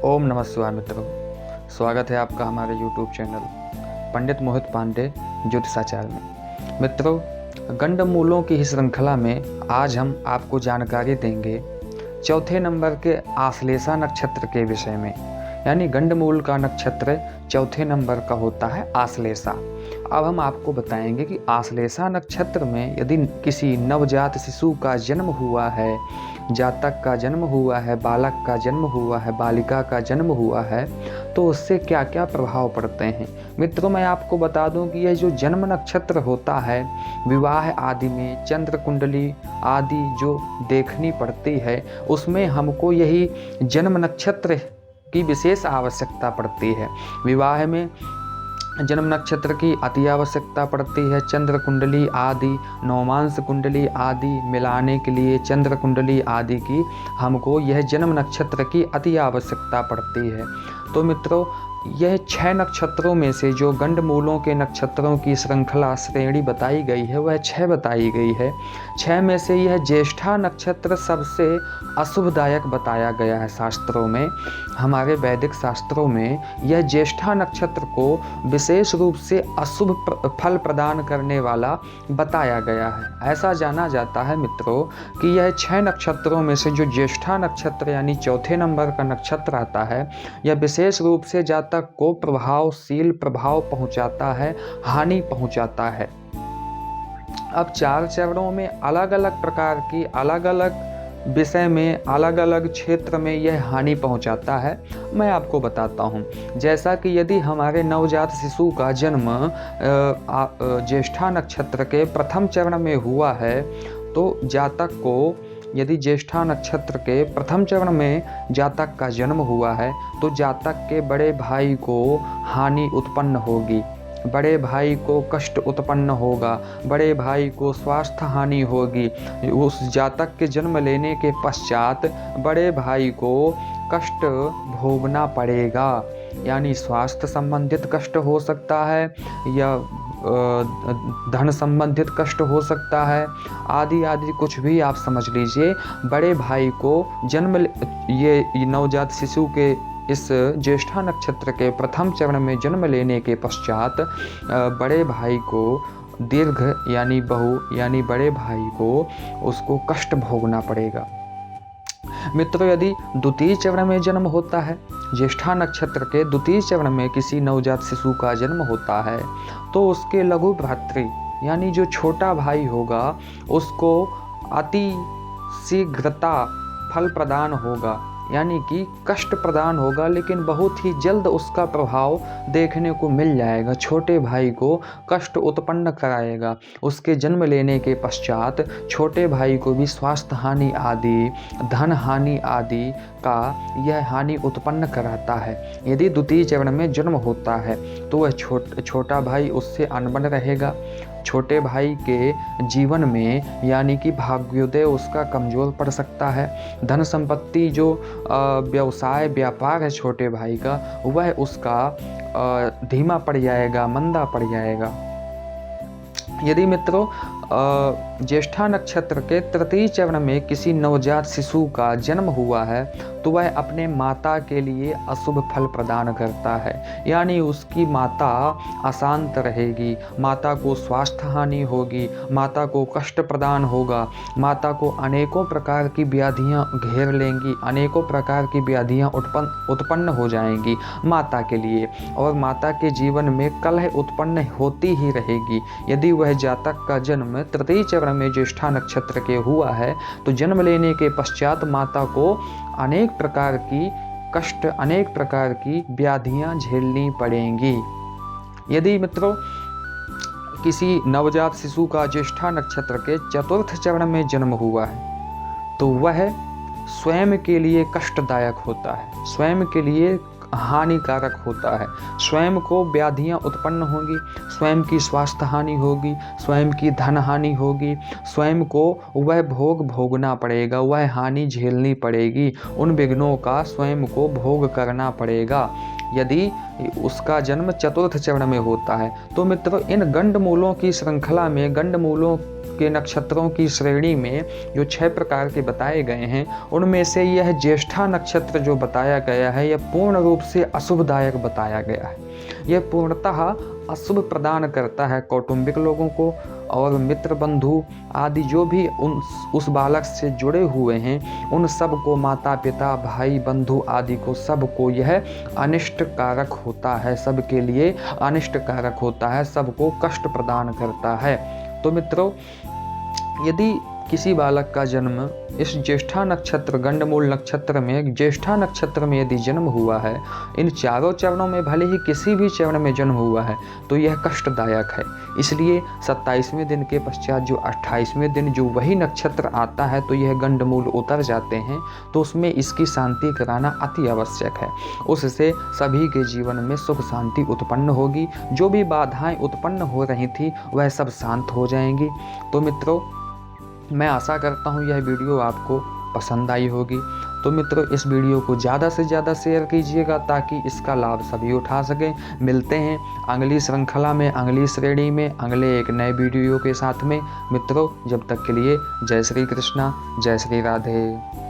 ओम नमः शिवाय मित्रों, स्वागत है आपका हमारे YouTube चैनल पंडित मोहित पांडे ज्योतिषाचार में। मित्रों, गंडमूलों की इस श्रृंखला में आज हम आपको जानकारी देंगे चौथे नंबर के आश्लेषा नक्षत्र के विषय में। यानी गंडमूल का नक्षत्र चौथे नंबर का होता है आश्लेषा। अब हम आपको बताएंगे कि आश्लेषा नक्षत्र में यदि किसी नवजात शिशु का जन्म हुआ है, जातक का जन्म हुआ है, बालक का जन्म हुआ है, बालिका का जन्म हुआ है, तो उससे क्या क्या प्रभाव पड़ते हैं। मित्रों, मैं आपको बता दूं कि यह जो जन्म नक्षत्र होता है, विवाह आदि में चंद्र कुंडली आदि जो देखनी पड़ती है, उसमें हमको यही जन्म नक्षत्र की विशेष आवश्यकता पड़ती है। विवाह में जन्म नक्षत्र की अति आवश्यकता पड़ती है। चंद्र कुंडली आदि, नवमांश कुंडली आदि मिलाने के लिए चंद्र कुंडली आदि की हमको यह जन्म नक्षत्र की अति आवश्यकता पड़ती है। तो मित्रों, यह 6 नक्षत्रों में से जो गंडमूलों के नक्षत्रों की श्रृंखला श्रेणी बताई गई है, वह 6 बताई गई है। 6 में से यह ज्येष्ठा नक्षत्र सबसे अशुभदायक बताया गया है। शास्त्रों में, हमारे वैदिक शास्त्रों में यह ज्येष्ठा नक्षत्र को विशेष रूप से अशुभ फल प्रदान करने वाला बताया गया है। ऐसा जाना जाता है मित्रों कि यह 6 नक्षत्रों में से जो ज्येष्ठा नक्षत्र यानी चौथे नंबर का नक्षत्र आता है, यह विशेष रूप से जातक को प्रभावशील प्रभाव पहुंचाता है, हानि पहुंचाता है। अब 4 चरणों में अलग अलग प्रकार की, अलग अलग विषय में, अलग अलग क्षेत्र में यह हानि पहुंचाता है। मैं आपको बताता हूं। जैसा कि यदि हमारे नवजात शिशु का जन्म ज्येष्ठा नक्षत्र के प्रथम चरण में हुआ है, तो जातक को, यदि ज्येष्ठा नक्षत्र के प्रथम चरण में जातक का जन्म हुआ है, तो जातक के बड़े भाई को हानि उत्पन्न होगी, बड़े भाई को कष्ट उत्पन्न होगा, बड़े भाई को स्वास्थ्य हानि होगी। उस जातक के जन्म लेने के पश्चात बड़े भाई को कष्ट भोगना पड़ेगा। यानी स्वास्थ्य संबंधित कष्ट हो सकता है या धन संबंधित कष्ट हो सकता है, आदि आदि कुछ भी आप समझ लीजिए। बड़े भाई को ये नवजात शिशु के इस ज्येष्ठा नक्षत्र के प्रथम चरण में जन्म लेने के पश्चात बड़े भाई को दीर्घ यानी यानी बड़े भाई को उसको कष्ट भोगना पड़ेगा। मित्रों, यदि द्वितीय चरण में जन्म होता है, ज्येष्ठा नक्षत्र के द्वितीय चरण में किसी नवजात शिशु का जन्म होता है, तो उसके लघु भ्रातृ यानी जो छोटा भाई होगा, उसको अति शीघ्रता फल प्रदान होगा, यानी कि कष्ट प्रदान होगा, लेकिन बहुत ही जल्द उसका प्रभाव देखने को मिल जाएगा। छोटे भाई को कष्ट उत्पन्न कराएगा। उसके जन्म लेने के पश्चात छोटे भाई को भी स्वास्थ्य हानि आदि, धन हानि आदि का यह हानि उत्पन्न कराता है। यदि द्वितीय चरण में जन्म होता है, तो वह छोटा भाई उससे अनबन रहेगा। छोटे भाई के जीवन में यानी कि भाग्योदय उसका कमज़ोर पड़ सकता है। धन संपत्ति जो व्यवसाय व्यापार है छोटे भाई का, वह उसका धीमा पड़ जाएगा, मंदा पड़ जाएगा। यदि मित्रों ज्येष्ठा नक्षत्र के तृतीय चरण में किसी नवजात शिशु का जन्म हुआ है, तो वह अपने माता के लिए अशुभ फल प्रदान करता है। यानी उसकी माता अशांत रहेगी, माता को स्वास्थ्य हानि होगी, माता को कष्ट प्रदान होगा, माता को अनेकों प्रकार की व्याधियां घेर लेंगी, अनेकों प्रकार की व्याधियां उत्पन्न हो जाएंगी माता के लिए, और माता के जीवन में कलह उत्पन्न होती ही रहेगी। यदि वह जातक का जन्म तृतीय चरण में ज्येष्ठा नक्षत्र के हुआ है, तो जन्म लेने के पश्चात माता को अनेक प्रकार की कष्ट, अनेक प्रकार की व्याधियां झेलनी पड़ेंगी। यदि मित्रों किसी नवजात शिशु का ज्येष्ठा नक्षत्र के चतुर्थ चरण में जन्म हुआ है, तो वह स्वयं के लिए कष्टदायक होता है, स्वयं के लिए हानिकारक होता है। स्वयं को व्याधियां उत्पन्न होंगी, स्वयं की स्वास्थ्य हानि होगी, स्वयं की धन हानि होगी, स्वयं को वह भोग भोगना पड़ेगा, वह हानि झेलनी पड़ेगी, उन विघ्नों का स्वयं को भोग करना पड़ेगा। यदि उसका जन्म चतुर्थ चरण में होता है। तो मित्रों, इन गंडमूलों की श्रृंखला में, गंडमूलों के नक्षत्रों की श्रेणी में जो 6 प्रकार के बताए गए हैं, उनमें से यह ज्येष्ठा नक्षत्र जो बताया गया है, यह पूर्ण रूप से अशुभदायक बताया गया है। यह पूर्णतः अशुभ प्रदान करता है कौटुंबिक लोगों को, और मित्र बंधु आदि जो भी उस बालक से जुड़े हुए हैं, उन सब को, माता पिता भाई बंधु आदि को, सबको यह अनिष्ट कारक होता है, सबके लिए अनिष्ट कारक होता है, सबको कष्ट प्रदान करता है। तो मित्रों, यदि किसी बालक का जन्म इस ज्येष्ठा नक्षत्र, गंडमूल नक्षत्र में, ज्येष्ठा नक्षत्र में यदि जन्म हुआ है, इन चारों चरणों में भले ही किसी भी चरण में जन्म हुआ है, तो यह कष्टदायक है। इसलिए 27वें दिन के पश्चात जो 28वें दिन जो वही नक्षत्र आता है, तो यह गंडमूल उतर जाते हैं, तो उसमें इसकी शांति कराना अति आवश्यक है। उससे सभी के जीवन में सुख शांति उत्पन्न होगी, जो भी बाधाएं उत्पन्न हो रही थी वह सब शांत हो जाएंगी। तो मित्रों, मैं आशा करता हूँ यह वीडियो आपको पसंद आई होगी। तो मित्रों, इस वीडियो को ज़्यादा से ज़्यादा शेयर कीजिएगा ताकि इसका लाभ सभी उठा सकें। मिलते हैं अगली श्रृंखला में, अगली श्रेणी में, अगले एक नए वीडियो के साथ में। मित्रों, जब तक के लिए जय श्री कृष्णा, जय श्री राधे।